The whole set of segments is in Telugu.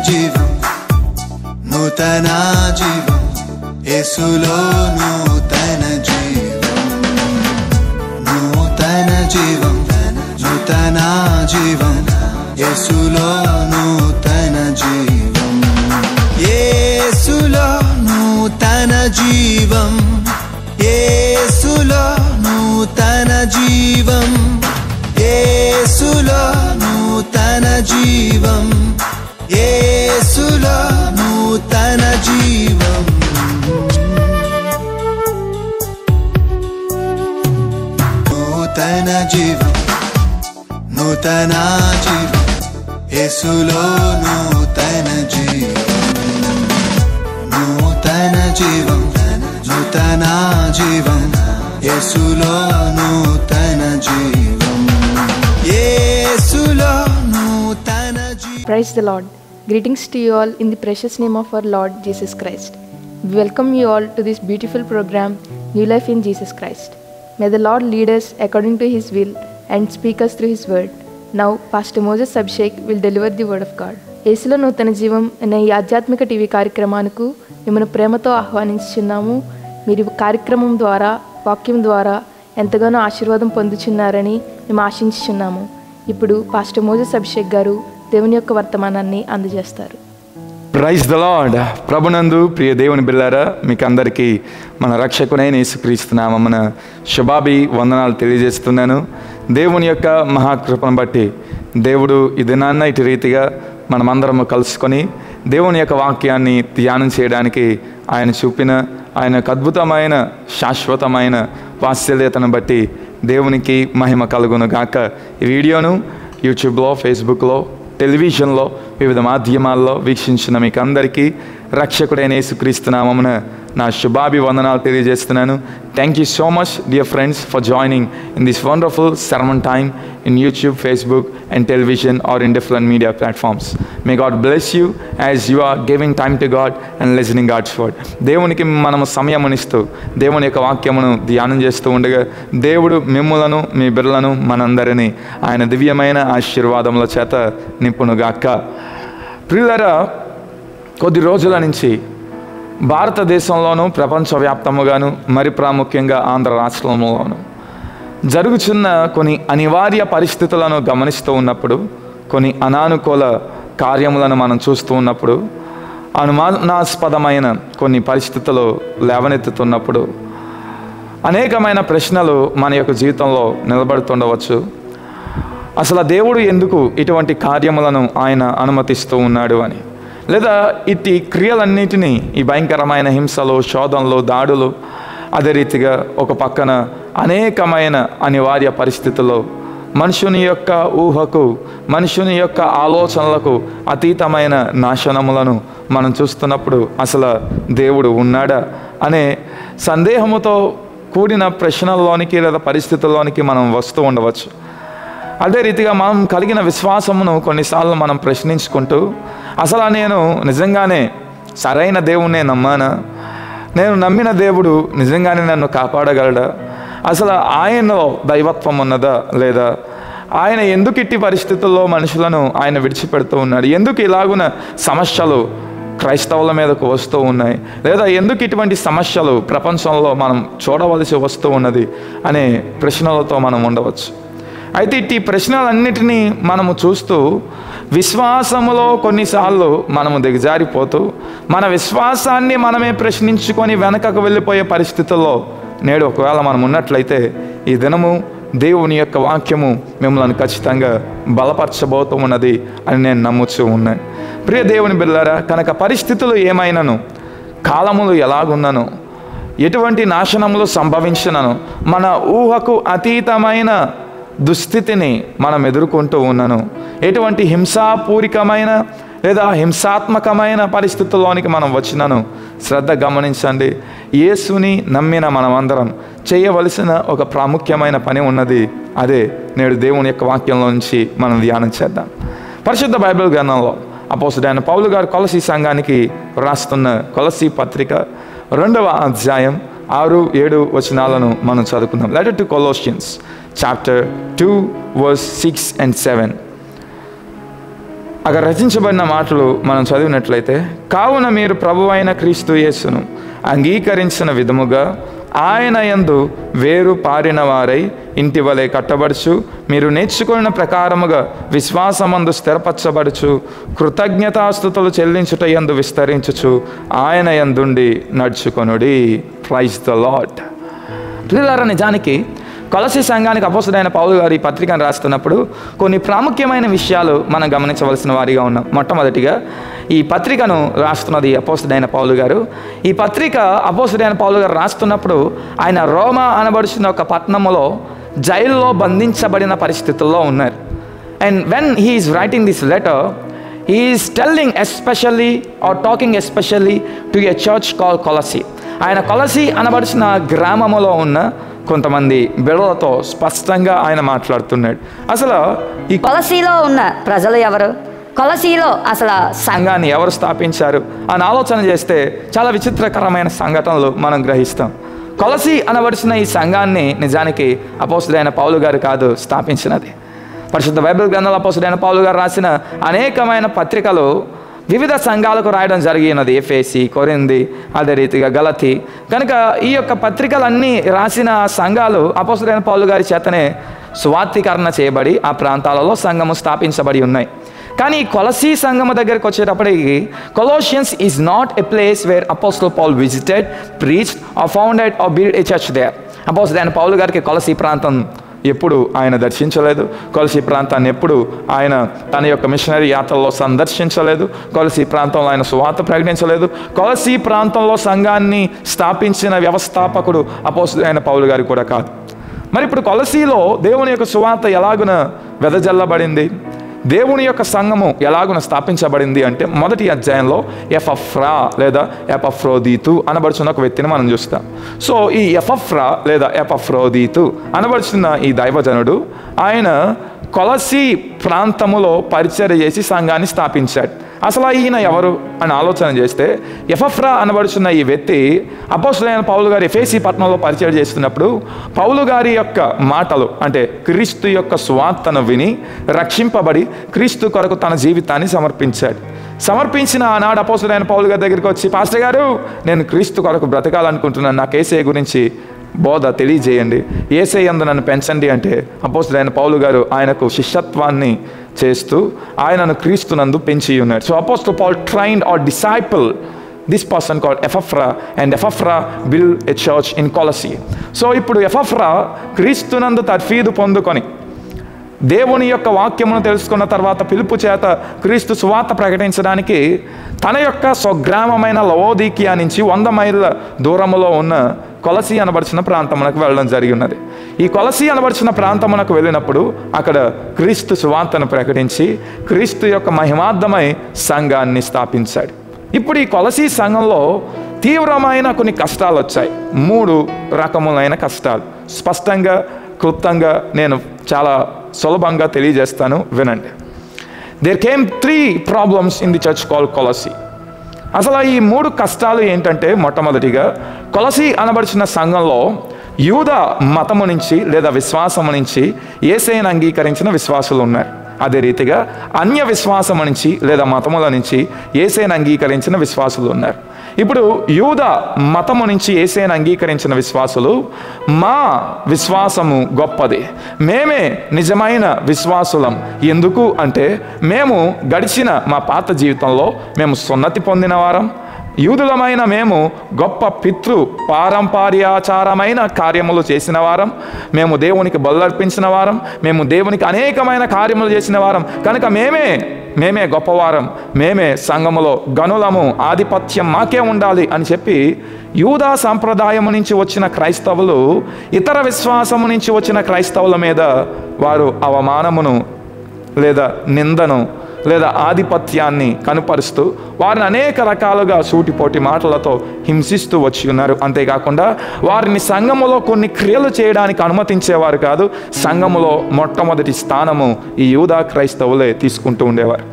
జీవం, నూతన జీవం, యేసులో నూతన జీవం, నూతన జీవం, నూతన జీవం, యేసులో నూతన జీవం, యేసులో నూతన జీవం, యేసులో నూతన జీవం, యేసులో నూతన జీవం, యేసులో నూతన జీవం, నూతన జీవం, నూతన జీవం, యేసులో నూతన జీవం, నూతన జీవం, నూతన జీవం, యేసులో నూతన జీవం, యేసులో నూతన జీవం. Praise the Lord. Greetings to you all in the precious name of our Lord Jesus Christ. We welcome you all to this beautiful program, New Life in Jesus Christ. May the Lord lead us according to His will and speak us through His word. Now, Pastor Moses Abhishek will deliver the word of God. యేసులో నూతన జీవం అనే ఈ ఆధ్యాత్మిక టీవీ కార్యక్రమానికి మిమ్మల్ని ప్రేమతో ఆహ్వానించుచున్నాము. మీరు కార్యక్రమం ద్వారా, వాక్యం ద్వారా ఎంతగానో ఆశీర్వాదం పొందుచున్నారని మేము ఆశించుచున్నాము. ఇప్పుడు పాస్టర్ మోజెస్ అభిషేక్ గారు దేవుని యొక్క వర్తమానాన్ని అందజేస్తారు. Praise the lord. ప్రభునందు ప్రియ దేవుని బిడ్డలారా, మీకు అందరికీ మన రక్షకునైన యేసుక్రీస్తు నామమున శుభాభి వందనాలు తెలియజేస్తున్నాను. దేవుని యొక్క మహాకృపను బట్టి దేవుడు ఈ దినాన్న ఇటు రీతిగా మనమందరము కలుసుకొని దేవుని యొక్క వాక్యాన్ని ధ్యానం చేయడానికి ఆయన చూపిన ఆయన యొక్క అద్భుతమైన శాశ్వతమైన వాత్సల్యతను బట్టి దేవునికి మహిమ కలుగును గాక. ఈ వీడియోను యూట్యూబ్లో, ఫేస్బుక్లో, టెలివిజన్లో, వివిధ మాధ్యమాల్లో వీక్షించిన మీకు అందరికీ రక్షకుడైన యేసుక్రీస్తు నామమున నా శుభాభివందనాలు తెలియజేస్తున్నాను. Thank you so much dear friends for joining in this wonderful sermon time in YouTube, Facebook and television or in different media platforms. May God bless you as you are giving time to God and listening God's word. దేవునికి మనము సమయమునిస్తూ దేవుని యొక్క వాక్యమును ధ్యానం చేస్తూ ఉండగా దేవుడు మిమ్ములను, మీ బిడ్డలను, మనందరినీ ఆయన దివ్యమైన ఆశీర్వాదముల చేత నింపునుగాక. ప్రియులారా, కొద్ది రోజుల నుంచి భారతదేశంలోనూ ప్రపంచవ్యాప్తముగాను మరి ప్రాముఖ్యంగా ఆంధ్ర రాష్ట్రంలోనూ జరుగుతున్న కొన్ని అనివార్య పరిస్థితులను గమనిస్తూ ఉన్నప్పుడు, కొన్ని అనానుకూల కార్యములను మనం చూస్తూ ఉన్నప్పుడు, అనుమానాస్పదమైన కొన్ని పరిస్థితులు లేవనెత్తుతున్నప్పుడు అనేకమైన ప్రశ్నలు మన యొక్క జీవితంలో నిలబడుతుండవచ్చు. అసలు దేవుడు ఎందుకు ఇటువంటి కార్యములను ఆయన అనుమతిస్తూ ఉన్నాడు అని, లేదా ఇట్టి క్రియలన్నిటినీ, ఈ భయంకరమైన హింసలు, శోధనలు, దాడులు, అదే రీతిగా ఒక పక్కన అనేకమైన అనివార్య పరిస్థితుల్లో మనుషుని యొక్క ఊహకు, మనుషుని యొక్క ఆలోచనలకు అతీతమైన నాశనములను మనం చూస్తున్నప్పుడు అసలు దేవుడు ఉన్నాడా అనే సందేహముతో కూడిన ప్రశ్నల్లోనికి లేదా పరిస్థితుల్లోనికి మనం వస్తూ ఉండవచ్చు. అదే రీతిగా మనం కలిగిన విశ్వాసమును కొన్నిసార్లు మనం ప్రశ్నించుకుంటూ, అసలు నేను నిజంగానే సరైన దేవుణ్ణే నమ్మానా? నేను నమ్మిన దేవుడు నిజంగానే నన్ను కాపాడగలడా? అసలు ఆయనలో దైవత్వం ఉన్నదా లేదా? ఆయన ఎందుకు ఇట్టి పరిస్థితుల్లో మనుషులను ఆయన విడిచిపెడుతూ ఉన్నాడు? ఎందుకు ఇలాగున సమస్యలు క్రైస్తవుల మీదకు వస్తూ ఉన్నాయి? లేదా ఎందుకు ఇటువంటి సమస్యలు ప్రపంచంలో మనం చూడవలసి వస్తూ ఉన్నది అనే ప్రశ్నలతో మనం ఉండవచ్చు. అయితే ఇట్టి ప్రశ్నలన్నిటినీ మనము చూస్తూ విశ్వాసములో కొన్నిసార్లు మనము దిగజారిపోతూ మన విశ్వాసాన్ని మనమే ప్రశ్నించుకొని వెనకకు వెళ్ళిపోయే పరిస్థితుల్లో నేడు ఒకవేళ మనం ఉన్నట్లయితే ఈ దినము దేవుని యొక్క వాక్యము మిమ్మల్ని ఖచ్చితంగా బలపరచబోతూ ఉన్నది అని నేను నమ్ముతూ ఉన్నాను. ప్రియ దేవుని బిడ్డలారా, కనుక పరిస్థితులు ఏమైనను, కాలములు ఎలాగున్నను, ఎటువంటి నాశనములు సంభవించినను, మన ఊహకు అతీతమైన దుస్థితిని మనం ఎదుర్కొంటూ ఉన్నాను. ఎటువంటి హింసాపూరికమైన లేదా హింసాత్మకమైన పరిస్థితుల్లోనికి మనం వచ్చినాను, శ్రద్ధ గమనించండి. యేసుని నమ్మిన మనమందరం చేయవలసిన ఒక ప్రాముఖ్యమైన పని ఉన్నది. అదే నేడు దేవుని యొక్క వాక్యంలో నుంచి మనం ధ్యానం చేద్దాం. పరిశుద్ధ బైబిల్ గ్రంథంలో అపోస్తలుడైన పౌలు గారు కొలసీ సంఘానికి రాస్తున్న కొలసీ పత్రిక 2వ అధ్యాయం 6-7 వచనాలను మనం చదువుకుందాం. Letter to కొలోసియన్స్ chapter 2 verse 6 and 7. అక్కడ రచించబడిన మాటలు మనం చదివినట్లయితే, కావున మీరు ప్రభువైన క్రీస్తు యేసును అంగీకరించిన విధముగా ఆయన యందు వేరు పారిన వారై ఇంటి వలె కట్టబడుచు, మీరు నేర్చుకున్న ప్రకారముగా విశ్వాసమందు స్థిరపరచబడుచు, కృతజ్ఞతాస్తుతులు చెల్లించుట యందు విస్తరించుచు ఆయన యందుండి నడుచుకొనుడి. Praise the Lord. ప్రియులారా, నిజానికి కొలసీ సంఘానికి అపోస్తలుడైన పౌలు గారు ఈ పత్రికను రాస్తున్నప్పుడు కొన్ని ప్రాముఖ్యమైన విషయాలు మనం గమనించవలసిన వారిగా ఉన్నాం. మొట్టమొదటిగా ఈ పత్రికను రాస్తున్నది అపోస్తలుడైన పౌలు గారు. ఈ పత్రిక అపోస్తలుడైన పౌలు గారు రాస్తున్నప్పుడు ఆయన రోమా అనబడుచున్న ఒక పట్టణంలో జైల్లో బంధించబడిన పరిస్థితుల్లో ఉన్నారు. And when he is writing this letter, he is telling especially or talking especially to a church call Colossae. ఆయన కొలసీ అనబడుచున్న గ్రామంలో ఉన్న కొంతమంది బిడ్డలతో స్పష్టంగా ఆయన మాట్లాడుతున్నాడు. అసలు ఈ కొలసీలో ఉన్న ప్రజలు ఎవరు, కొలసీలో అసలు సంఘాన్ని ఎవరు స్థాపించారు అని ఆలోచన చేస్తే చాలా విచిత్రకరమైన సంఘటనలు మనం గ్రహిస్తాం. కొలసీ అనబడిన ఈ సంఘాన్ని నిజానికి అపోస్తలుడైన పౌలు గారు కాదు స్థాపించినది. పరిశుద్ధ బైబిల్ గ్రంథంలో అపోస్తలుడైన పౌలు గారు రాసిన అనేకమైన పత్రికలు వివిధ సంఘాలకు రాయడం జరిగినది. ఎఫెసీ, కొరింథీ, అదే రీతిగా గలతీ. కనుక ఈ యొక్క పత్రికలన్నీ రాసిన సంఘాలు అపోస్తలుడైన పౌలు గారి చేతనే సువార్తీకరణ చేయబడి ఆ ప్రాంతాలలో సంఘము స్థాపించబడి ఉన్నాయి. కానీ ఈ కొలసీ సంఘము దగ్గరికి వచ్చేటప్పటికి Colossians is not a place where apostle Paul visited, preached or founded or build a church there. అపోస్తలుడైన పౌలు గారికి కొలసీ ప్రాంతం ఎప్పుడు ఆయన దర్శించలేదు. కొలసీ ప్రాంతాన్ని ఎప్పుడు ఆయన తన యొక్క మిషనరీ యాత్రలో సందర్శించలేదు. కొలసీ ప్రాంతంలో ఆయన సువార్త ప్రకటించలేదు. కొలసీ ప్రాంతంలో సంఘాన్ని స్థాపించిన వ్యవస్థాపకుడు అపోస్తలుడైన పౌలు గారు కూడా కాదు. మరి ఇప్పుడు కొలసీలో దేవుని యొక్క సువార్త ఎలాగున వెదజల్లబడింది, దేవుని యొక్క సంఘము ఎలాగున స్థాపించబడింది అంటే, మొదటి అధ్యాయంలో ఎపఫ్రా లేదా ఎపఫ్రోదీతు అనబడుచున్న ఒక వ్యక్తిని మనం చూస్తాం. సో ఈ ఎపఫ్రా లేదా ఎపఫ్రోదీతు అనబడుచున్న ఈ దైవజనుడు ఆయన కొలసీ ప్రాంతములో పరిచర్య చేసి సంఘాన్ని స్థాపించాడు. అసలు ఈయన ఎవరు అని ఆలోచన చేస్తే, ఎపఫ్రా అనబడుచున్న ఈ వ్యక్తి అపోస్తలుడైన పౌలు గారు ఎఫెసీ పట్టణంలో పరిచయం చేస్తున్నప్పుడు పౌలు గారి యొక్క మాటలు అంటే క్రీస్తు యొక్క సువార్తను విని రక్షింపబడి క్రీస్తు కొరకు తన జీవితాన్ని సమర్పించిన ఆనాడు అపోస్తలుడైన పౌలు గారి దగ్గరికి వచ్చి, పాస్టర్ గారు, నేను క్రీస్తు కొరకు బ్రతకాలనుకుంటున్నాను, నాకు యేసయ్య గురించి బోధ తెలియజేయండి, యేసయ్య యందు నన్ను పెంచండి అంటే అపోస్తలుడైన పౌలు గారు ఆయనకు శిష్యత్వాన్ని చేస్తూ ఆయనను క్రీస్తునందు పెంచి ఉన్నాడు. So apostle Paul trained or disciple this person called Epaphras, and Epaphras build a church in Colossae. So ఇప్పుడు ఎపఫ్రా క్రీస్తునందు తర్ఫీదు పొందుకొని దేవుని యొక్క వాక్యమును తెలుసుకున్న తర్వాత పిలుపు చేత క్రీస్తు సువార్త ప్రకటించడానికి తన యొక్క స్వగ్రామమైన లవోదీకియా నుంచి 100 మైళ్ళ దూరములో ఉన్న కొలసీ అనబడిచిన ప్రాంతమునకు వెళ్ళడం జరిగి ఉన్నది. ఈ కొలసీ అనబడిచిన ప్రాంతమునకు వెళ్ళినప్పుడు అక్కడ క్రీస్తు సువార్తను ప్రకటించి క్రీస్తు యొక్క మహిమార్థమై సంఘాన్ని స్థాపించాడు. ఇప్పుడు ఈ కొలసీ సంఘంలో తీవ్రమైన కొన్ని కష్టాలు వచ్చాయి. 3 రకములైన కష్టాలు స్పష్టంగా క్లుప్తంగా నేను చాలా సులభంగా తెలియజేస్తాను, వినండి. There came 3 problems in the church called Colossae. అసలు ఈ 3 కష్టాలు ఏంటంటే, మొట్టమొదటిగా కొలసీ అనబడిచిన సంఘంలో యూద మతము నుంచి లేదా విశ్వాసము నుంచి యేసయ్యను అంగీకరించిన విశ్వాసులు ఉన్నారు. అదే రీతిగా అన్య విశ్వాసము నుంచి లేదా మతముల నుంచి యేసయ్యను అంగీకరించిన విశ్వాసులు ఉన్నారు. ఇప్పుడు యూద మతము నుంచి యేసయ్యను అంగీకరించిన విశ్వాసులు, మా విశ్వాసము గొప్పది, మేమే నిజమైన విశ్వాసులం. ఎందుకు అంటే మేము గడిచిన మా పాత జీవితంలో మేము సున్నతి పొందిన వారం, యూదులమైన మేము గొప్ప పితృ పారంపర్యాచారమైన కార్యములు చేసిన వారం, మేము దేవునికి బలుర్పించిన వారం, మేము దేవునికి అనేకమైన కార్యములు చేసిన వారం, కనుక మేమే గొప్పవారం, మేమే సంఘములో గనులము, ఆధిపత్యం మాకే ఉండాలి అని చెప్పి యూదా సంప్రదాయము నుంచి వచ్చిన క్రైస్తవులు ఇతర విశ్వాసము నుంచి వచ్చిన క్రైస్తవుల మీద వారు అవమానమును లేదా నిందను లేదా ఆధిపత్యాన్ని కనుపరుస్తూ వారిని అనేక రకాలుగా సూటిపోటి మాటలతో హింసిస్తూ వచ్చి ఉన్నారు. అంతేకాకుండా వారిని సంఘములో కొన్ని క్రియలు చేయడానికి అనుమతించేవారు కాదు. సంఘములో మొట్టమొదటి స్థానము ఈ యూదా క్రైస్తవులే తీసుకుంటూ ఉండేవారు.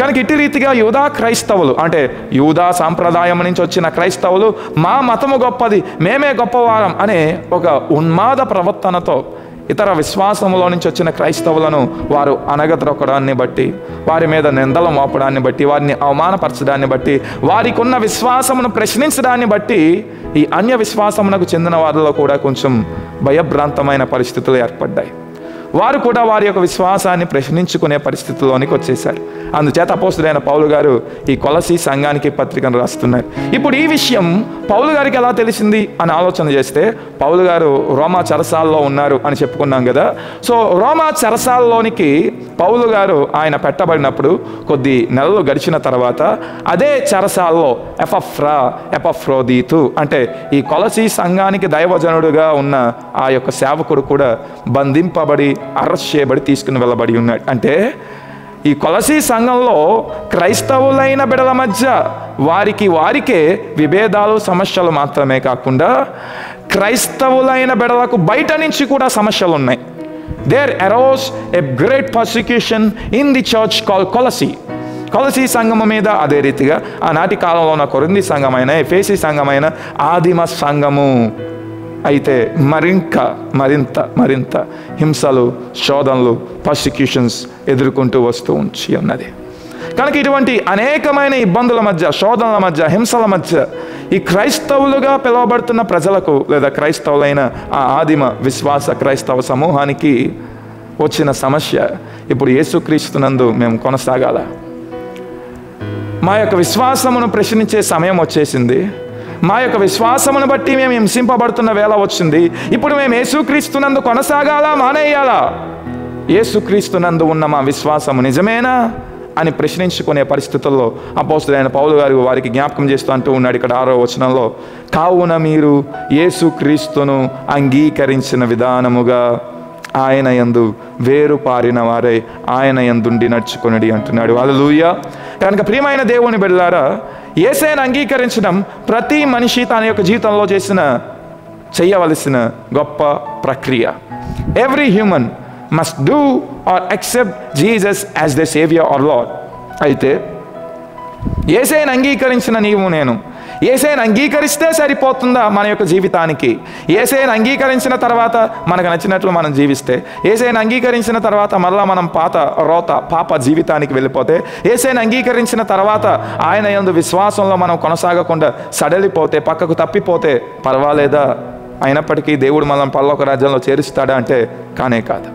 కనుక ఇటు రీతిగా యూదా క్రైస్తవులు అంటే యూదా సాంప్రదాయం నుంచి వచ్చిన క్రైస్తవులు మా మతము గొప్పది, మేమే గొప్పవారం అనే ఒక ఉన్మాద ప్రవర్తనతో ఇతర విశ్వాసములో నుంచి వచ్చిన క్రైస్తవులను వారు అనగద్రొక్కడాన్ని బట్టి, వారి మీద నిందలు మోపడాన్ని బట్టి, వారిని అవమానపరచడాన్ని బట్టి, వారికి ఉన్న విశ్వాసమును ప్రశ్నించడాన్ని బట్టి ఈ అన్య విశ్వాసమునకు చెందిన వారిలో కూడా కొంచెం భయభ్రాంతమైన పరిస్థితులు ఏర్పడ్డాయి. వారు కూడా వారి యొక్క విశ్వాసాన్ని ప్రశ్నించుకునే పరిస్థితిలోనికి వచ్చేశారు. అందుచేత అపోస్తలుడైన పౌలు గారు ఈ కొలసీ సంఘానికి పత్రికను రాస్తున్నారు. ఇప్పుడు ఈ విషయం పౌలు గారికి ఎలా తెలిసింది అని ఆలోచన చేస్తే, పౌలు గారు రోమా చెరసాల్లో ఉన్నారు అని చెప్పుకున్నాం కదా. సో రోమా చెరసాల్లోనికి పౌలు గారు ఆయన పెట్టబడినప్పుడు కొద్ది నెలలు గడిచిన తర్వాత అదే చెరసాల్లో ఎపఫ్రోదీతు అంటే ఈ కొలసీ సంఘానికి దైవజనుడుగా ఉన్న ఆ యొక్క సేవకుడు కూడా బంధింపబడి అరెస్ట్ చేయబడి తీసుకుని వెళ్ళబడి ఉన్నాడు. అంటే ఈ కొలసీ సంఘంలో క్రైస్తవులైన బిడ్డల మధ్య వారికే విభేదాలు సమస్యలు మాత్రమే కాకుండా క్రైస్తవులైన బిడ్డలకు బయట నుంచి కూడా సమస్యలు ఉన్నాయి. There arose a great persecution in the church call Colossae సంఘము మీద, అదే రీతిగా ఆనాటి కాలంలో ఉన్న కొరింథీ సంఘమైన, ఎఫెసీ సంఘమైన, ఆదిమ సంఘము అయితే మరింత హింసలు, శోధనలు, పర్సిక్యూషన్స్ ఎదుర్కొంటూ వస్తూ ఉన్నది. కనుక ఇటువంటి అనేకమైన ఇబ్బందుల మధ్య, శోధనల మధ్య, హింసల మధ్య ఈ క్రైస్తవులుగా పిలువబడుతున్న ప్రజలకు లేదా క్రైస్తవులైన ఆ ఆదిమ విశ్వాస క్రైస్తవ సమూహానికి వచ్చిన సమస్య, ఇప్పుడు యేసుక్రీస్తునందు మేము కొనసాగాల. మా యొక్క విశ్వాసమును ప్రశ్నించే సమయం వచ్చేసింది. మా యొక్క విశ్వాసమును బట్టి మేము హింసింపబడుతున్న వేళ వచ్చింది. ఇప్పుడు మేము యేసుక్రీస్తునందు కొనసాగాలా, మానేయాలా? యేసుక్రీస్తునందు ఉన్న మా విశ్వాసము నిజమేనా అని ప్రశ్నించుకునే పరిస్థితుల్లో అపోస్తలుడైన పౌలు గారు వారికి జ్ఞాపకం చేస్తూ అంటూ ఉన్నాడు ఇక్కడ 6వ వచనంలో, కావున మీరు యేసుక్రీస్తును అంగీకరించిన విధానముగా ఆయన యందు వేరు పారిన వారై ఆయన యందుండి నడుచుకొనిడి అంటున్నాడు. హల్లెలూయా. కనుక ప్రియమైన దేవుని బిడ్డలారా, యేసయ్యను అంగీకరించడం ప్రతి మనిషి తన యొక్క జీవితంలో చేయవలసిన గొప్ప ప్రక్రియ. Every human must do or accept Jesus as the saviour or lord. అయితే యేసయ్యను అంగీకరించిన నీవు నేను యేసయ్యను అంగీకరిస్తే సరిపోతుందా మన యొక్క జీవితానికి? యేసయ్యను అంగీకరించిన తర్వాత మనకు నచ్చినట్లు మనం జీవిస్తే, యేసయ్యను అంగీకరించిన తర్వాత మరలా మనం పాప జీవితానికి వెళ్ళిపోతే, యేసయ్యను అంగీకరించిన తర్వాత ఆయన యందు విశ్వాసంలో మనం కొనసాగకుండా సడలిపోతే, పక్కకు తప్పిపోతే పర్వాలేదా? అయినప్పటికీ దేవుడు మనం పరలోక రాజ్యంలో చేరుస్తాడా అంటే కానే కాదు.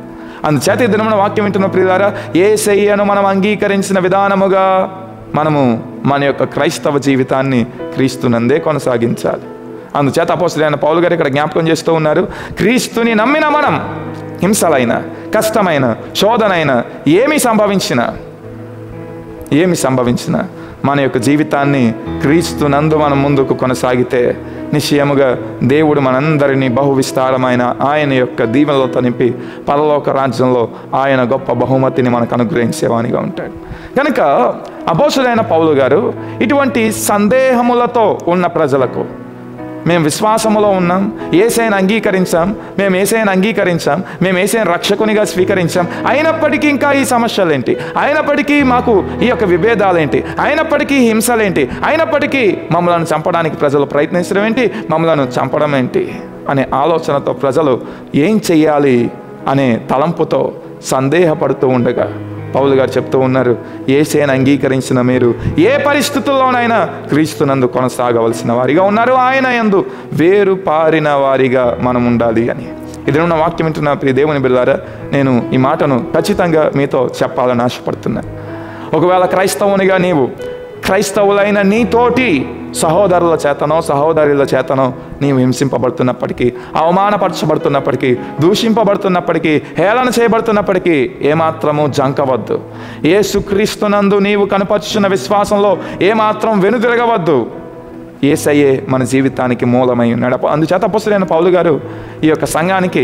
అందుచేత ఈ దినమున వాక్యం వింటున్న ప్రియులారా, యేసయ్యను మనం అంగీకరించిన విధానముగా మనము మన యొక్క క్రైస్తవ జీవితాన్ని క్రీస్తునందే కొనసాగించాలి. అందుచేత అపోస్తలుడైన పౌలు గారు ఇక్కడ జ్ఞాపకం చేస్తూ ఉన్నారు, క్రీస్తుని నమ్మిన మనం హింసలైన, కష్టమైన, శోధనైన ఏమి సంభవించినా మన యొక్క జీవితాన్ని క్రీస్తునందు మనం ముందుకు కొనసాగితే నిశ్చయముగా దేవుడు మనందరినీ బహు విస్తారమైన ఆయన యొక్క దీవెనలతో నింపి పరలోక రాజ్యంలో ఆయన గొప్ప బహుమతిని మనకు అనుగ్రహించేవానిగా ఉంటాడు. కనుక అపోస్తలుడైన పౌలు గారు ఇటువంటి సందేహములతో ఉన్న ప్రజలకు, మేము విశ్వాసములో ఉన్నాం, యేసయ్యను అంగీకరించాం, మేము యేసయ్యను రక్షకునిగా స్వీకరించాం, అయినప్పటికీ ఇంకా ఈ సమస్యలేంటి, అయినప్పటికీ మాకు ఈ యొక్క విభేదాలేంటి, అయినప్పటికీ హింసలేంటి, అయినప్పటికీ మమ్మల్ని చంపడానికి ప్రజలు ప్రయత్నించడం ఏంటి, మమ్మల్ని చంపడం ఏంటి అనే ఆలోచనతో ప్రజలు ఏం చెయ్యాలి అనే తలంపుతో సందేహపడుతూ ఉండగా పౌలు గారు చెప్తూ ఉన్నారు, యేసయ్యను అంగీకరించిన మీరు ఏ పరిస్థితుల్లోనైనా క్రీస్తునందు కొనసాగవలసిన వారిగా ఉన్నారు, ఆయన యందు వేరు పారిన వారిగా మనం ఉండాలి అని. ఇది ఉన్న వాక్యం వింటున్న ప్రియ దేవుని బిడ్డలారా, నేను ఈ మాటను ఖచ్చితంగా మీతో చెప్పాలని ఆశపడుతున్నాను. ఒకవేళ క్రైస్తవునిగా నీవు క్రైస్తవులైన నీతోటి సహోదరుల చేతనో సహోదరుల చేతనో నీవు హింసింపబడుతున్నప్పటికీ, అవమానపరచబడుతున్నప్పటికీ, దూషింపబడుతున్నప్పటికీ, హేళన చేయబడుతున్నప్పటికీ ఏమాత్రము జంకవద్దు. యేసుక్రీస్తునందు నీవు కనపరుచున్న విశ్వాసంలో ఏమాత్రం వెనుదిరగవద్దు. యేసయ్యే మన జీవితానికి మూలమై ఉన్నాడు. అందుచేత అపోస్తలుడైన పౌలు గారు ఈ యొక్క సంఘానికి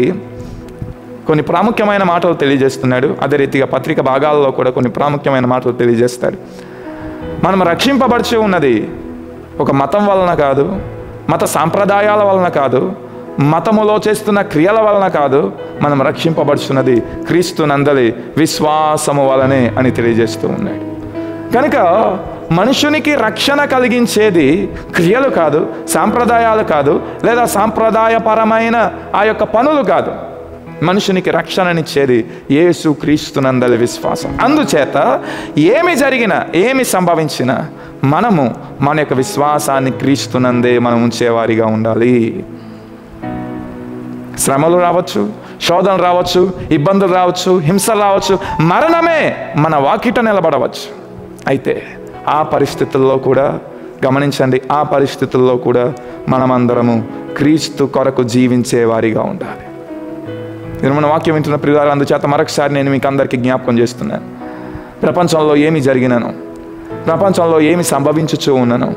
కొన్ని ప్రాముఖ్యమైన మాటలు తెలియజేస్తున్నాడు. అదే రీతిగా పత్రిక భాగాల్లో కూడా కొన్ని ప్రాముఖ్యమైన మాటలు తెలియజేస్తాడు. మనం రక్షింపబడిచి ఉన్నది ఒక మతం వలన కాదు, మత సాంప్రదాయాల వలన కాదు, మతములో చేస్తున్న క్రియల వలన కాదు, మనం రక్షింపబడుచున్నది క్రీస్తునందలి విశ్వాసము వలనే అని తెలియజేస్తూ ఉన్నాడు. కనుక మనుషునికి రక్షణ కలిగించేది క్రియలు కాదు, సాంప్రదాయాలు కాదు, లేదా సాంప్రదాయపరమైన ఆ యొక్క పనులు కాదు. మనుషునికి రక్షణనిచ్చేది యేసు క్రీస్తునందలి విశ్వాసం. అందుచేత ఏమి జరిగినా ఏమి సంభవించినా మనము మన యొక్క విశ్వాసాన్ని క్రీస్తునందే మనం ఉంచేవారిగా ఉండాలి. శ్రమలు రావచ్చు, శోధనలు రావచ్చు, ఇబ్బందులు రావచ్చు, హింసలు రావచ్చు, మరణమే మన వాకిట నిలబడవచ్చు. అయితే ఆ పరిస్థితుల్లో కూడా గమనించండి, ఆ పరిస్థితుల్లో కూడా మనమందరము క్రీస్తు కొరకు జీవించే వారిగా ఉండాలి. నేను మన వాక్యం వింటున్న ప్రియులారా, అందుచేత మరొకసారి నేను మీకు అందరికీ జ్ఞాపకం చేస్తున్నాను. ప్రపంచంలో ఏమి జరిగినను, ప్రపంచంలో ఏమి సంభవించుచూ ఉన్నను,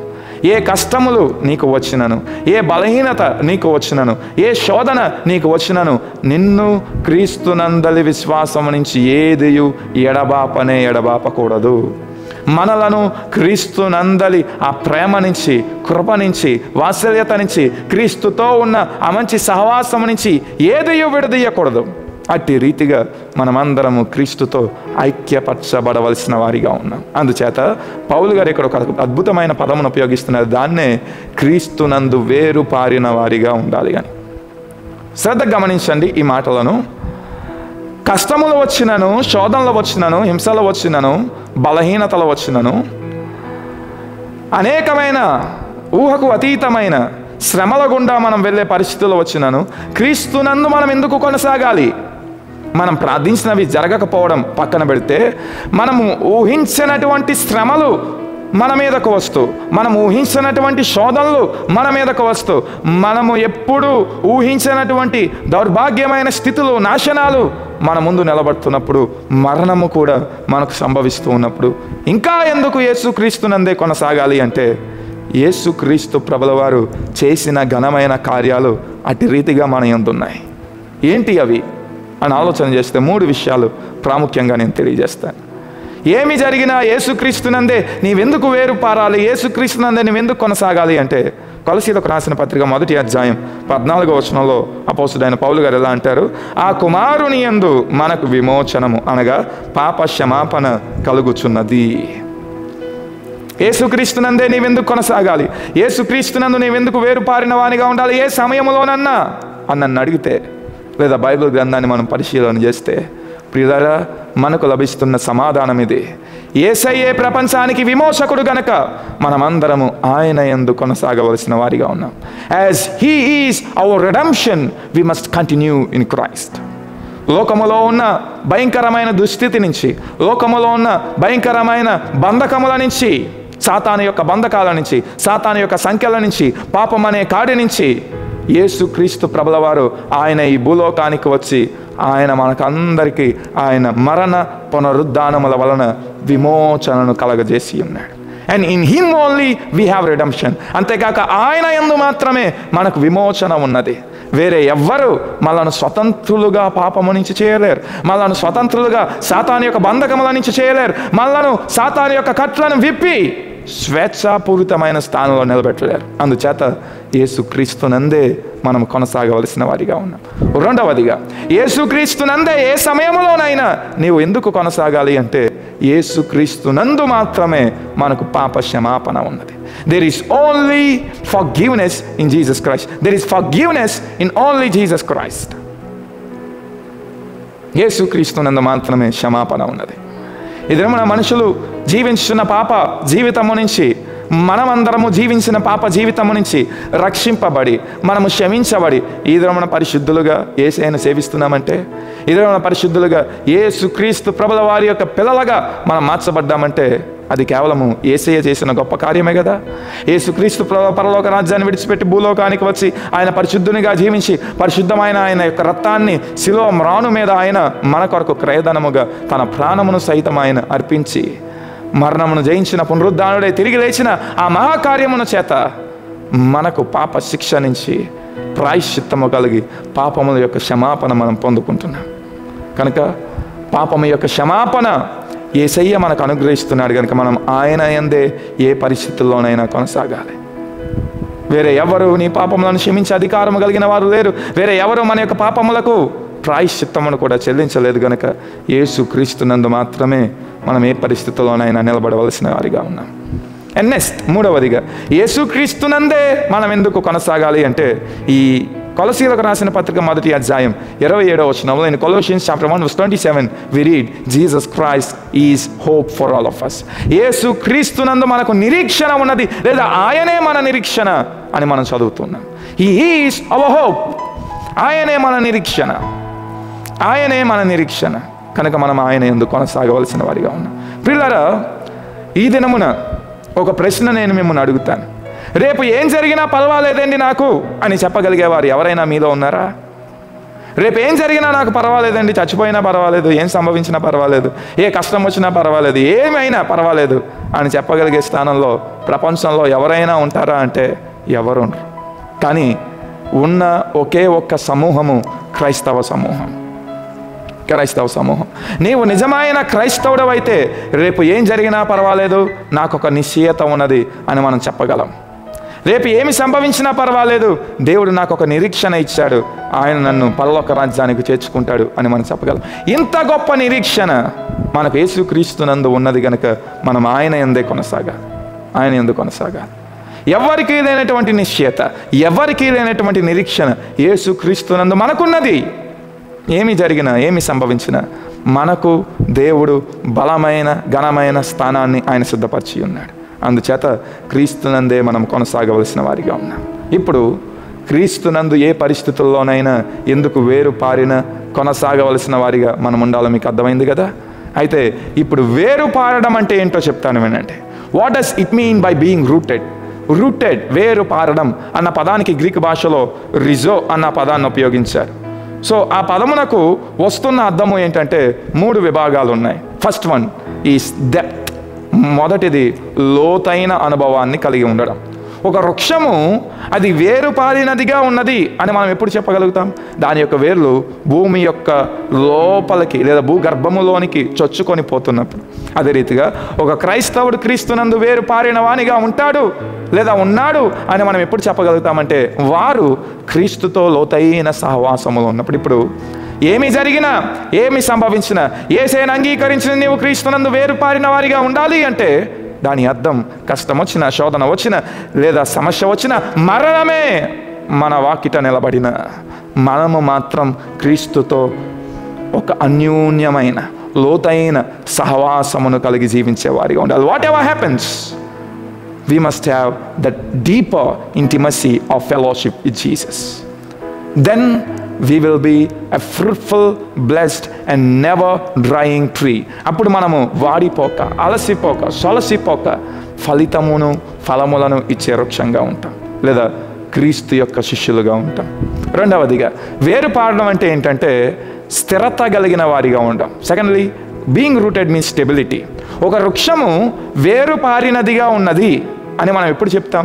ఏ కష్టములు నీకు వచ్చినను, ఏ బలహీనత నీకు వచ్చినను, ఏ శోధన నీకు వచ్చినను, నిన్ను క్రీస్తునందలి విశ్వాసం నుంచి ఏదియు ఎడబాపకూడదు. మనలను క్రీస్తునందలి ఆ ప్రేమ నుంచి, కృప నుంచి, వాత్సల్యత నుంచి, క్రీస్తుతో ఉన్న ఆ మంచి సహవాసం నుంచి ఏదియు విడదీయకూడదు. అట్టి రీతిగా మనమందరము క్రీస్తుతో ఐక్యపరచబడవలసిన వారిగా ఉన్నాం. అందుచేత పౌలు గారు ఇక్కడ ఒక అద్భుతమైన పదమును ఉపయోగిస్తున్నారు. దాన్నే క్రీస్తునందు వేరు పారిన వారిగా ఉండాలి అని. శ్రద్ధగా గమనించండి ఈ మాటలను. కష్టములు వచ్చినను, శోధనలు వచ్చినను, హింసలు వచ్చినను, బలహీనతలు వచ్చినను, అనేకమైన ఊహకు అతీతమైన శ్రమల గుండా మనం వెళ్ళే పరిస్థితులు వచ్చినను క్రీస్తునందు మనం ఎందుకు కొనసాగాలి? మనం ప్రార్థించినవి జరగకపోవడం పక్కన పెడితే, మనము ఊహించినటువంటి శ్రమలు మన మీదకు వస్తూ, మనం ఊహించినటువంటి శోధనలు మన మీదకు వస్తూ, మనము ఎప్పుడు ఊహించినటువంటి దౌర్భాగ్యమైన స్థితులు, నాశనాలు మన ముందు నిలబడుతున్నప్పుడు, మరణము కూడా మనకు సంభవిస్తూ ఉన్నప్పుడు ఇంకా ఎందుకు యేసుక్రీస్తునందే కొనసాగాలి అంటే, యేసుక్రీస్తు ప్రభుల వారు చేసిన ఘనమైన కార్యాలు అట్టి రీతిగా మన యందు ఉన్నాయి. ఏంటి అవి అని ఆలోచన చేస్తే 3 విషయాలు ప్రాముఖ్యంగా నేను తెలియజేస్తాను. ఏమి జరిగినా యేసుక్రీస్తునందే నీవెందుకు వేరు పారాలి, యేసుక్రీస్తునందే నీవెందుకు కొనసాగాలి అంటే, కొలసీలకు రాసిన పత్రిక 1వ అధ్యాయం 14వ వచనంలో అపోస్తుడైన పౌలు గారు ఎలా అంటారు? ఆ కుమారుని యందు మనకు విమోచనము అనగా పాప క్షమాపణ కలుగుచున్నది. యేసుక్రీస్తునందే నీవెందుకు కొనసాగాలి, యేసుక్రీస్తునందు నీవెందుకు వేరు పారిన వానిగా ఉండాలి ఏ సమయంలోనన్నా అని నన్ను అడిగితే, లేదా బైబిల్ గ్రంథాన్ని మనం పరిశీలన చేస్తే, ప్రియులారా, మనకు లభిస్తున్న సమాధానం ఇది. యేసయ్యే ప్రపంచానికి విమోచకుడు గనక మనమందరము ఆయన యందు కొనసాగవలసిన వారిగా ఉన్నాం. As he is our redemption we must continue in Christ. లోకములో ఉన్న భయంకరమైన దుస్థితి నుంచి, లోకములో ఉన్న భయంకరమైన బంధకముల నుంచి, సాతాను యొక్క బంధకాల నుంచి, సాతాను యొక్క సంఖ్యల నుంచి, పాపం అనే కాడి నుంచి యేసుక్రీస్తు ప్రభుల వారు ఆయన ఈ భూలోకానికి వచ్చి ఆయన మనకందరికీ ఆయన మరణ పునరుద్ధానముల వలన విమోచనను కలగజేసి ఉన్నాడు. And in him only we have redemption. అంతేకాక ఆయన యందు మాత్రమే మనకు విమోచన ఉన్నది. వేరే ఎవ్వరు మనల్ని స్వతంత్రులుగా పాపము నుంచి చేయలేరు, మనల్ని స్వతంత్రులుగా సాతాను యొక్క బంధకముల నుంచి చేయలేరు, మనల్ని సాతాను యొక్క కట్లను విప్పి స్వేచ్ఛాపూరితమైన స్థానంలో నిలబెట్టలేరు. అందుచేత యేసుక్రీస్తునందే మనం కొనసాగవలసిన వారిగా ఉన్నాం. రెండవదిగా, యేసుక్రీస్తునందే ఏ సమయంలోనైనా నీవు ఎందుకు కొనసాగాలి అంటే, యేసుక్రీస్తునందు మాత్రమే మనకు పాప క్షమాపణ ఉన్నది. There is only forgiveness in Jesus Christ. There is forgiveness in only Jesus Christ. యేసుక్రీస్తునందు మాత్రమే క్షమాపణ ఉన్నది. ఇది మన మనుషులు జీవించిన పాప జీవితము నుంచి, మనమందరము జీవించిన పాప జీవితము నుంచి రక్షింపబడి, మనము క్షమించబడి ఈ మన పరిశుద్ధులుగా యేసయ్యను సేవిస్తున్నామంటే, ఈ మన పరిశుద్ధులుగా యేసుక్రీస్తు ప్రభుల వారి యొక్క పిల్లలుగా మనం మార్చబడ్డామంటే, అది కేవలము యేసయ్య చేసిన గొప్ప కార్యమే కదా. యేసుక్రీస్తు పరలోక రాజ్యాన్ని విడిచిపెట్టి భూలోకానికి వచ్చి ఆయన పరిశుద్ధునిగా జీవించి, పరిశుద్ధమైన ఆయన యొక్క రక్తాన్ని శిలువ మ్రాను మీద ఆయన మన కొరకు క్రయధనముగా తన ప్రాణమును సైతం ఆయన అర్పించి, మరణమును జయించిన పునరుద్ధానుడై తిరిగి లేచిన ఆ మహాకార్యమును చేత మనకు పాప శిక్ష నుంచి ప్రాయశ్చిత్తము కలిగి పాపముల యొక్క క్షమాపణ మనం పొందుకుంటున్నాం. కనుక పాపము యొక్క క్షమాపణ యేసయ్య మనకు అనుగ్రహిస్తున్నాడు కనుక మనం ఆయన యందే ఏ పరిస్థితుల్లోనైనా కొనసాగాలి. వేరే ఎవరు నీ పాపములను క్షమించే అధికారము కలిగిన వారు లేరు. వేరే ఎవరు మన యొక్క పాపములకు ప్రాయశ్చిత్తమును కూడా చెల్లించలేదు కనుక యేసుక్రీస్తునందు మాత్రమే మనం ఏ పరిస్థితుల్లోనైనా నిలబడవలసిన వారిగా ఉన్నాం. అండ్ నెక్స్ట్ మూడవదిగా యేసుక్రీస్తునందే మనం ఎందుకు కొనసాగాలి అంటే ఈ కొలసీలకు రాసిన పత్రిక మొదటి అధ్యాయం 27వ వచనంలో in Colossians chapter 1 verse 27 we read Jesus Christ is hope for all of us. యేసుక్రీస్తునందు మనకు నిరీక్షణ ఉన్నది, లేదా ఆయనే మన నిరీక్షణ అని మనం చదువుతున్నాం. He is our hope. ఆయనే మన నిరీక్షణ, ఆయనే మన నిరీక్షణ కనుక మనం ఆయన ఎందుకు కొనసాగవలసిన వారిగా ఉన్నాం. ప్రియులారా, ఈ దినమున ఒక ప్రశ్న నేను మిమ్మల్ని అడుగుతాను. రేపు ఏం జరిగినా పర్వాలేదండి నాకు అని చెప్పగలిగేవారు ఎవరైనా మీలో ఉన్నారా? రేపు ఏం జరిగినా నాకు పర్వాలేదండి, చచ్చిపోయినా పర్వాలేదు, ఏం సంభవించినా పర్వాలేదు, ఏ కష్టం వచ్చినా పర్వాలేదు, ఏమైనా పర్వాలేదు అని చెప్పగలిగే స్థానంలో ప్రపంచంలో ఎవరైనా ఉంటారా అంటే ఎవరు ఉండరు. కానీ ఉన్న ఒకే ఒక్క సమూహము క్రైస్తవ సమూహం. క్రైస్తవ సమూహం. నీవు నిజమైన క్రైస్తవుడవైతే రేపు ఏం జరిగినా పర్వాలేదు, నాకు ఒక నిశ్చయత ఉన్నది అని మనం చెప్పగలం. రేపు ఏమి సంభవించినా పర్వాలేదు, దేవుడు నాకు ఒక నిరీక్షణ ఇచ్చాడు, ఆయన నన్ను పరలోక రాజ్యానికి చేర్చుకుంటాడు అని మనం చెప్పగలం. ఇంత గొప్ప నిరీక్షణ మనకు యేసుక్రీస్తునందు ఉన్నది కనుక మనం ఆయన యందే కొనసాగాలి. ఆయన యందు కొనసాగాలి. ఎవరికీ లేనటువంటి నిశ్చయత, ఎవరికీ లేనటువంటి నిరీక్షణ యేసుక్రీస్తునందు మనకున్నది. ఏమి జరిగినా, ఏమి సంభవించినా మనకు దేవుడు బలమైన ఘనమైన స్థానాన్ని ఆయన సిద్ధపరిచి ఉన్నాడు. అందుచేత క్రీస్తునందే మనం కొనసాగవలసిన వారిగా ఉన్నాం. ఇప్పుడు క్రీస్తునందు ఏ పరిస్థితుల్లోనైనా ఎందుకు వేరు పారిన కొనసాగవలసిన వారిగా మనం ఉండాలో మీకు అర్థమైంది కదా. అయితే ఇప్పుడు వేరు పారడం అంటే ఏంటో చెప్తాను వినండి. What does it mean by being rooted? Rooted, వేరు పారడం అన్న పదానికి గ్రీక్ భాషలో రిజో అన్న పదాన్ని ఉపయోగించారు. సో ఆ పదమునకు వస్తున్న అర్థము ఏంటంటే 3 విభాగాలు ఉన్నాయి. First one is depth. మొదటిది లోతైన అనుభవాన్ని కలిగి ఉండడం. ఒక వృక్షము అది వేరుపారినదిగా ఉన్నది అని మనం ఎప్పుడు చెప్పగలుగుతాం? దాని యొక్క వేర్లు భూమి యొక్క లోపలికి లేదా భూగర్భములోనికి చొచ్చుకొని పోతున్నప్పుడు. అదే రీతిగా ఒక క్రైస్తవుడు క్రీస్తునందు వేరుపారిన వానిగా ఉంటాడు లేదా ఉన్నాడు అని మనం ఎప్పుడు చెప్పగలుగుతామంటే వారు క్రీస్తుతో లోతైన సహవాసములో ఉన్నప్పుడు. ఇప్పుడు ఏమి జరిగినా, ఏమి సంభవించినా, యేసుని అంగీకరించిన నీవు క్రీస్తునందు వేరుపారిన వారిగా ఉండాలి అంటే దాని అర్థం కష్టం వచ్చినా, శోధన వచ్చినా, లేదా సమస్య వచ్చినా, మరణమే మన వాకిట నిలబడిన మనము మాత్రం క్రీస్తుతో ఒక అన్యోన్యమైన లోతైన సహవాసమును కలిగి జీవించే వారిగా ఉండాలి. What ever happens, we must have that deeper intimacy of fellowship with Jesus. Then we will be a fruitful, blessed and never drying tree. అప్పుడు మనము వాడిపోక, అలసిపోక, సొలసిపోక ఫలములను ఇచ్చే వృక్షంగా ఉంటాం, లేదా క్రీస్తు యొక్క శిష్యులుగా ఉంటాం. రెండవదిగా వేరుపారడం అంటే ఏంటంటే స్థిరత కలిగిన వారిగా ఉంటాం. Secondly, being rooted means stability. ఒక వృక్షము వేరుపారినదిగా ఉన్నది అని మనం ఎప్పుడు చెప్తాం?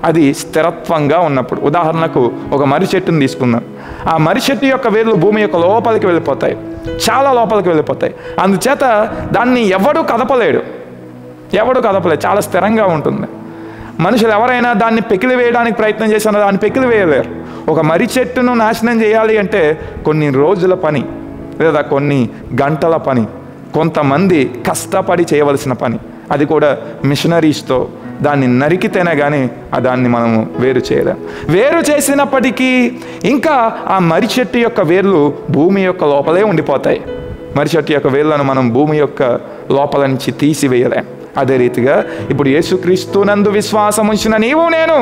అది స్థిరత్వంగా ఉన్నప్పుడు. ఉదాహరణకు ఒక మర్రి చెట్టుని తీసుకుందాం. ఆ మర్రి చెట్టు యొక్క వేర్లు భూమి యొక్క లోపలికి వెళ్ళిపోతాయి, చాలా లోపలికి వెళ్ళిపోతాయి. అందుచేత దాన్ని ఎవడు కదపలేడు, చాలా స్థిరంగా ఉంటుంది. మనుషులు ఎవరైనా దాన్ని పెకిలి వేయడానికి ప్రయత్నం చేసినా దాన్ని పెకిలి వేయలేరు. ఒక మర్రి చెట్టును నాశనం చేయాలి అంటే కొన్ని రోజుల పని లేదా కొన్ని గంటల పని, కొంతమంది కష్టపడి చేయవలసిన పని. అది కూడా మిషనరీస్తో దాన్ని నరికితేనే కానీ దాన్ని మనము వేరు చేయలేం. వేరు చేసినప్పటికీ ఇంకా ఆ మర్రి చెట్టు యొక్క వేర్లు భూమి యొక్క లోపలే ఉండిపోతాయి. మర్రి చెట్టు యొక్క వేర్లను మనం భూమి యొక్క లోపల నుంచి తీసివేయలేం. అదే రీతిగా ఇప్పుడు యేసుక్రీస్తునందు విశ్వాసం ఉంచిన నీవు నేను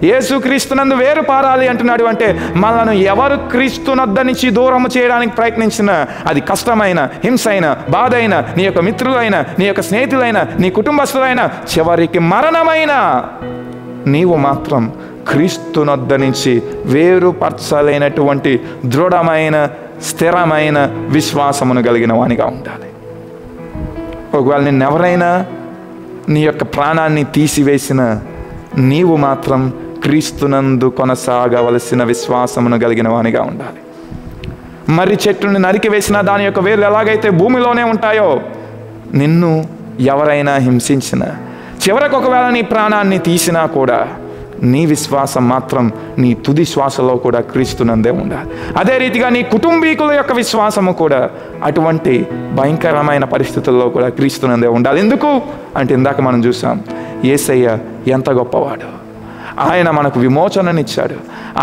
యేసుక్రీస్తునందు వేరు పారాలి అంటున్నాడు. అంటే మనను ఎవరు క్రీస్తునొద్ద నుంచి దూరం చేయడానికి ప్రయత్నించినా, అది కష్టమైన, హింసైన, బాధ అయినా, నీ యొక్క మిత్రులైనా, నీ యొక్క స్నేహితులైనా, నీ కుటుంబస్తులైనా, చివరికి మరణమైన, నీవు మాత్రం క్రీస్తునొద్ద నుంచి వేరుపరచలేనటువంటి దృఢమైన, స్థిరమైన విశ్వాసమును కలిగిన వానిగా ఉండాలి. ఒకవేళ నిన్నెవరైనా నీ యొక్క ప్రాణాన్ని తీసివేసిన నీవు మాత్రం క్రీస్తునందు కొనసాగవలసిన విశ్వాసమును కలిగిన వానిగా ఉండాలి. మర్రి చెట్టుని నరికివేసిన దాని యొక్క వేర్లు ఎలాగైతే భూమిలోనే ఉంటాయో, నిన్ను ఎవరైనా హింసించిన, చివరికి ఒకవేళ నీ ప్రాణాన్ని తీసినా కూడా నీ విశ్వాసం మాత్రం నీ తుది శ్వాసలో కూడా క్రీస్తునందే ఉండాలి. అదే రీతిగా నీ కుటుంబీకుల యొక్క విశ్వాసము కూడా అటువంటి భయంకరమైన పరిస్థితుల్లో కూడా క్రీస్తునందే ఉండాలి. ఎందుకు అంటే ఇందాక మనం చూసాం, యేసయ్య ఎంత గొప్పవాడు. ఆయన మనకు విమోచననిచ్చాడు,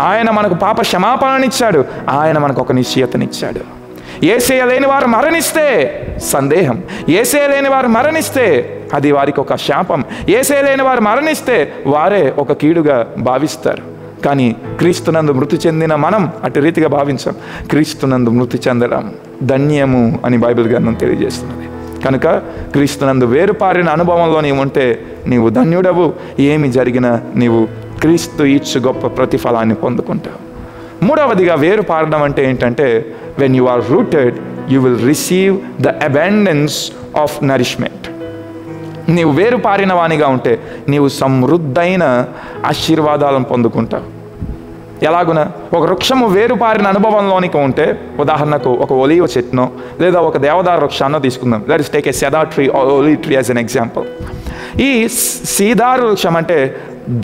ఆయన మనకు పాప క్షమాపణనిచ్చాడు, ఆయన మనకు ఒక నిశ్చయతనిచ్చాడు. యేసయ్య లేని వారు మరణిస్తే సందేహం, యేసయ్య లేని వారు మరణిస్తే అది వారికి ఒక శాపం, యేసయ్య లేని వారు మరణిస్తే వారే ఒక కీడుగా భావిస్తారు. కానీ క్రీస్తునందు మృతి చెందిన మనం అటు రీతిగా భావించాం. క్రీస్తునందు మృతి చెందడం ధన్యము అని బైబిల్ గ్రంథం తెలియజేస్తున్నది. కనుక క్రీస్తునందు వేరుపారిన అనుభవంలో నీవు ఉంటే నీవు ధన్యుడవు. ఏమి జరిగినా నీవు క్రీస్తు ఇచ్చు గొప్ప ప్రతిఫలాన్ని పొందుకుంటావు. మూడవదిగా వేరుపారడం అంటే ఏంటంటే, when you are rooted you will receive the abundance of nourishment. నీవు వేరుపారిన వానిగా ఉంటే నీవు సమృద్ధైన ఆశీర్వాదాలను పొందుకుంటావు. ఎలాగున ఒక వృక్షము వేరుపారిన అనుభవంలోనికి ఉంటే, ఉదాహరణకు ఒక ఒలీవ చెట్టునో లేదా ఒక దేవదారు వృక్షాన్నో తీసుకుందాం. Let's take a cedar tree or olive tree as an example. ఈ సీదారు వృక్షం అంటే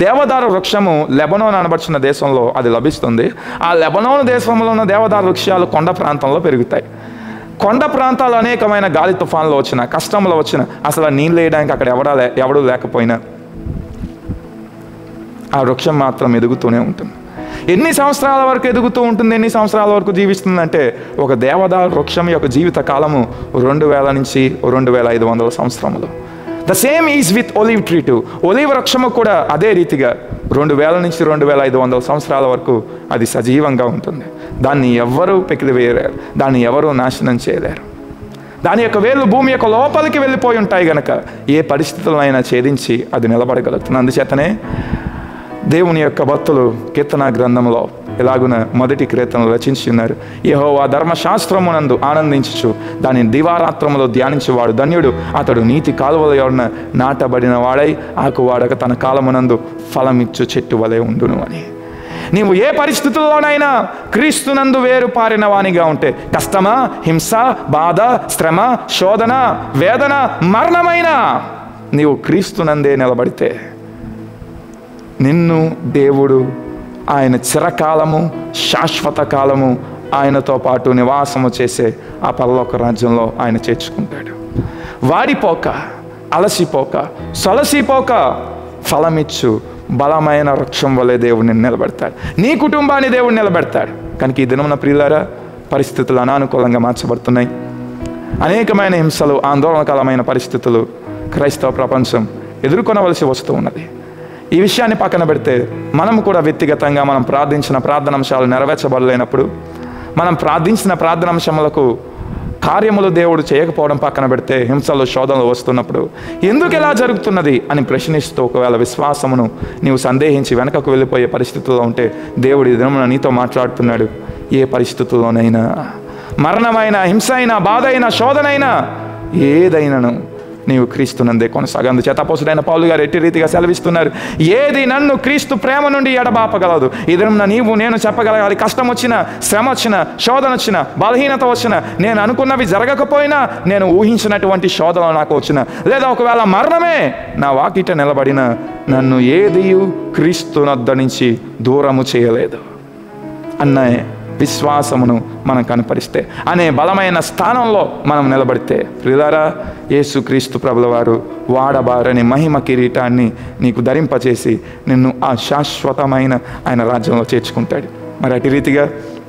దేవదారు వృక్షము లెబనోన్ అనబడుచున్న దేశంలో అది లభిస్తుంది. ఆ లెబనోన్ దేశంలో ఉన్న దేవదారు వృక్షాలు కొండ ప్రాంతంలో పెరుగుతాయి. కొండ ప్రాంతాలు అనేకమైన గాలి తుఫాన్లు వచ్చిన, కష్టంలో వచ్చిన, అసలు నీళ్ళు వేయడానికి అక్కడ ఎవడూ లేకపోయినా ఆ వృక్షం మాత్రం ఎదుగుతూనే ఉంటుంది. ఎన్ని సంవత్సరాల వరకు ఎదుగుతూ ఉంటుంది, ఎన్ని సంవత్సరాల వరకు జీవిస్తుందంటే, ఒక దేవదారు వృక్షం యొక్క జీవిత కాలము 2000 నుంచి 2500 సంవత్సరములు. The same is with olive tree to. Olive వృక్షము కూడా అదే రీతిగా 2000 నుంచి 2500 సంవత్సరాల వరకు అది సజీవంగా ఉంటుంది. దాన్ని ఎవ్వరూ పెకిలివేయలేరు, దాన్ని ఎవరూ నాశనం చేయలేరు. దాని యొక్క వేళ్ళు భూమి యొక్క లోపలికి వెళ్ళిపోయి ఉంటాయి గనక ఏ పరిస్థితులైనా ఛేదించి అది నిలబడగలుగుతుంది. అందుచేతనే దేవుని యొక్క భక్తులు కీర్తన గ్రంథంలో ఎలాగున మొదటి కీర్తనలు రచించి ఉన్నారు. యెహోవా ధర్మశాస్త్రమునందు ఆనందించుచు దాని దివారాత్రములో ధ్యానించువాడు ధన్యుడు. అతడు నీతి కాలువల యొద్ద నాటబడిన వాడై ఆకువాడక తన కాలమునందు ఫలమిచ్చు చెట్టు వలె ఉండును అని. నీవు ఏ పరిస్థితుల్లోనైనా క్రీస్తునందు వేరుపారిన వానిగా ఉంటే, కష్టమా, హింస, బాధ, శ్రమ, శోధన, వేదన, మరణమైన నీవు క్రీస్తునందే నిలబడితే నిన్ను దేవుడు ఆయన చిరకాలము, శాశ్వత కాలము ఆయనతో పాటు నివాసము చేసే ఆ పరలోక రాజ్యంలో ఆయన చేర్చుకుంటాడు. వాడిపోక, అలసిపోక, సొలసిపోక ఫలమిచ్చు బలమైన వృక్షం వలె దేవుడిని నిలబెడతాడు. నీ కుటుంబాన్ని దేవుడు నిలబెడతాడు. కనుక ఈ దినమున ప్రియులారా, పరిస్థితులు అనానుకూలంగా మార్చబడుతున్నాయి. అనేకమైన హింసలు, ఆందోళనకరమైన పరిస్థితులు క్రైస్తవ ప్రపంచం ఎదుర్కొనవలసి వస్తూ ఉన్నది. ఈ విషయాన్ని పక్కన పెడితే, మనం కూడా వ్యక్తిగతంగా మనం ప్రార్థించిన ప్రార్థనాంశాలు నెరవేర్చబడలేనప్పుడు, మనం ప్రార్థించిన ప్రార్థనాంశములకు కార్యములు దేవుడు చేయకపోవడం పక్కన పెడితే, హింసలు, శోధనలు వస్తున్నప్పుడు ఎందుకు ఎలా జరుగుతున్నది అని ప్రశ్నిస్తూ ఒకవేళ విశ్వాసమును నీవు సందేహించి వెనకకు వెళ్ళిపోయే పరిస్థితుల్లో ఉంటే, దేవుడి దినమున నీతో మాట్లాడుతున్నాడు. ఏ పరిస్థితుల్లోనైనా, మరణమైనా, హింస అయినా, బాధ అయినా, శోధన అయినా, ఏదైనాను నీవు క్రీస్తునందే కొనసాగు. అందుచేత అపోస్తలుడైన పౌలు గారు ఎట్టి రీతిగా సెలవిస్తున్నారు, ఏది నన్ను క్రీస్తు ప్రేమ నుండి ఎడబాపగలదు. ఇదన్నా నీవు నేను చెప్పగలగాలి. కష్టం వచ్చినా, శ్రమ వచ్చినా, శోధన వచ్చినా, బలహీనత వచ్చినా, నేను అనుకున్నవి జరగకపోయినా, నేను ఊహించినటువంటి శోధన నాకు వచ్చినా, లేదా ఒకవేళ మరణమే నా వాకిట నిలబడిన, నన్ను ఏదియు క్రీస్తునొద్ద నుంచి దూరము చేయలేదు అన్న విశ్వాసమును మనం కనపరిస్తే, అనే బలమైన స్థానంలో మనం నిలబడితే, ప్రియులారా, యేసుక్రీస్తు ప్రభుల వారు వాడబారని మహిమ కిరీటాన్ని నీకు ధరింపచేసి నిన్ను ఆ శాశ్వతమైన ఆయన రాజ్యంలో చేర్చుకుంటాడు. మరి అటు రీతిగా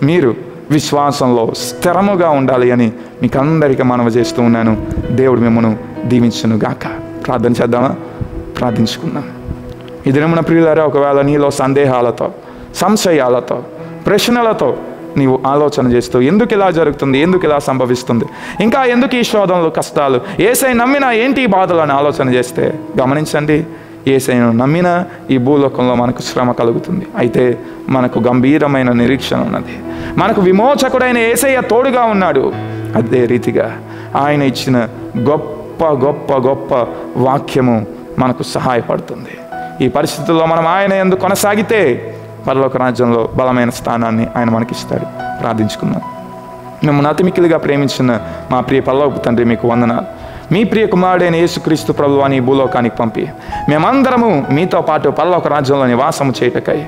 మీరు విశ్వాసంలో స్థిరముగా ఉండాలి అని మీకు అందరికీ మనవి చేస్తూ ఉన్నాను. దేవుడు మిమ్మల్ని దీవించును గాక. ప్రార్థన చేద్దామా? ప్రార్థించుకుందాం. ఈ దినమున ప్రియులారా, ఒకవేళ నీలో సందేహాలతో, సంశయాలతో, ప్రశ్నలతో నీవు ఆలోచన చేస్తూ, ఎందుకు ఇలా జరుగుతుంది, ఎందుకు ఇలా సంభవిస్తుంది, ఇంకా ఎందుకు ఈ శోధనలు, కష్టాలు, యేసయ్య నమ్మినా ఏంటి ఈ బాధలు అని ఆలోచన చేస్తే, గమనించండి, యేసయ్యను నమ్మినా ఈ భూలోకంలో మనకు శ్రమ కలుగుతుంది. అయితే మనకు గంభీరమైన నిరీక్షణ ఉన్నది. మనకు విమోచకుడైన యేసయ్య తోడుగా ఉన్నాడు. అదే రీతిగా ఆయన ఇచ్చిన గొప్ప గొప్ప గొప్ప వాక్యము మనకు సహాయపడుతుంది. ఈ పరిస్థితుల్లో మనం ఆయన యందు కొనసాగితే పరలోక రాజ్యంలో బలమైన స్థానాన్ని ఆయన మనకిస్తాడు. ప్రార్థించుకుందాం. మిమ్మల్ని అతి మిక్కిలిగా ప్రేమించిన మా ప్రియ పరలోక తండ్రి, మీకు వందనాలు. మీ ప్రియ కుమారుడైన యేసుక్రీస్తు ప్రభువాని ఈ భూలోకానికి పంపి మేమందరము మీతో పాటు పరలోక రాజ్యంలో నివాసము చేయటకై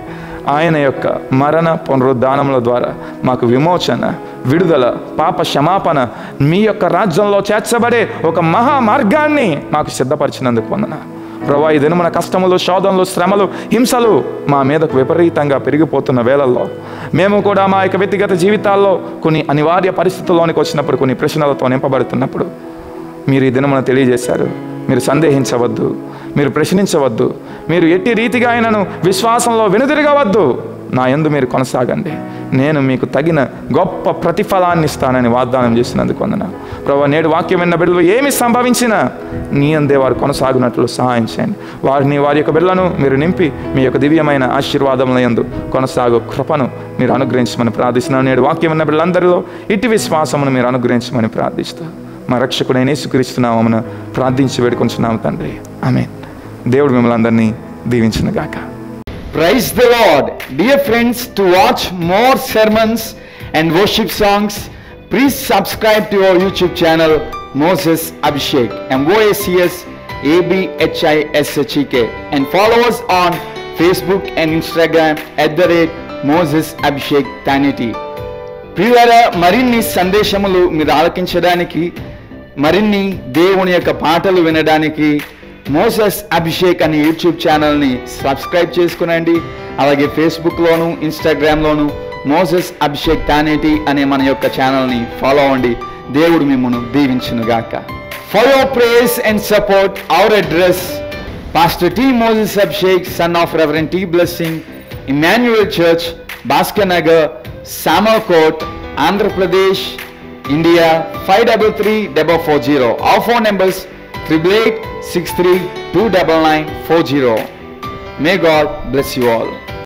ఆయన యొక్క మరణ పునరుద్ధానముల ద్వారా మాకు విమోచన, విడుదల, పాప క్షమాపణ, మీ యొక్క రాజ్యంలో చేర్చబడే ఒక మహా మార్గాన్ని మాకు సిద్ధపరిచినందుకు వందనాలు ప్రభువా. ఈ దినమున కష్టములు, శోధనలు, శ్రమలు, హింసలు మా మీదకు విపరీతంగా పెరిగిపోతున్న వేళల్లో మేము కూడా మా యొక్క వ్యక్తిగత జీవితాల్లో కొన్ని అనివార్య పరిస్థితుల్లోనికి వచ్చినప్పుడు, కొన్ని ప్రశ్నలతో నింపబడుతున్నప్పుడు మీరు ఈ దినమున తెలియజేశారు, మీరు సందేహించవద్దు, మీరు ప్రశ్నించవద్దు, మీరు ఎట్టి రీతిగా అయినను విశ్వాసంలో వెనుదిరగవద్దు, నా యందు మీరు కొనసాగండి, నేను మీకు తగిన గొప్ప ప్రతిఫలాన్ని ఇస్తానని వాగ్దానం చేసినందుకు వందనాలు ప్రభువా. నేడు వాక్యం విన్న బిడ్డలు ఏమి సంభవించినా నీ అందే వారు కొనసాగునట్లు సహాయం చేయండి. వారి యొక్క బిడ్డలను మీరు నింపి మీ యొక్క దివ్యమైన ఆశీర్వాదముల యందు కొనసాగు కృపను మీరు అనుగ్రహించమని ప్రార్థిస్తున్నాను. నేడు వాక్యం విన్న బిడ్డలందరిలో ఇటు విశ్వాసమును మీరు అనుగ్రహించమని ప్రార్థిస్తూ మా రక్షకుడైన యేసుక్రీస్తు నామమున ప్రార్థించి వేడుకొంచున్నాము తండ్రి, ఆమేన్. దేవుడు మిమ్మల్ని అందరినీ దీవించునుగాక. Praise the Lord. Dear friends, to watch more sermons and worship songs, please subscribe to our YouTube channel Moses Abhishek, MOSES ABHISHEK, and follow us on Facebook and Instagram @Moses Abhishek Tanity. ప్రియులారా, మరిన్ని సందేశములు మీరు ఆలకించడానికి, మరిన్ని దేవుని యొక్క పాటలు వినడానికి మోసెస్ అభిషేక్ అనే యూట్యూబ్ ఛానల్ని సబ్స్క్రైబ్ చేసుకునండి. అలాగే ఫేస్బుక్లోను, ఇన్స్టాగ్రామ్లోను మోసెస్ అభిషేక్ తానేటి అనే మన యొక్క ఛానల్ని ఫాలో అవ్వండి. దేవుడు మిమ్మల్ని దీవించునుగాక. For your prayers and support our address pastor T Moses Abhishek, son of reverend T Blessing, Emmanuel church, Bhaskar Nagar, Samalkot, Andhra Pradesh, India 533-440. Our phone numbers 888-63-29940. May God bless you all.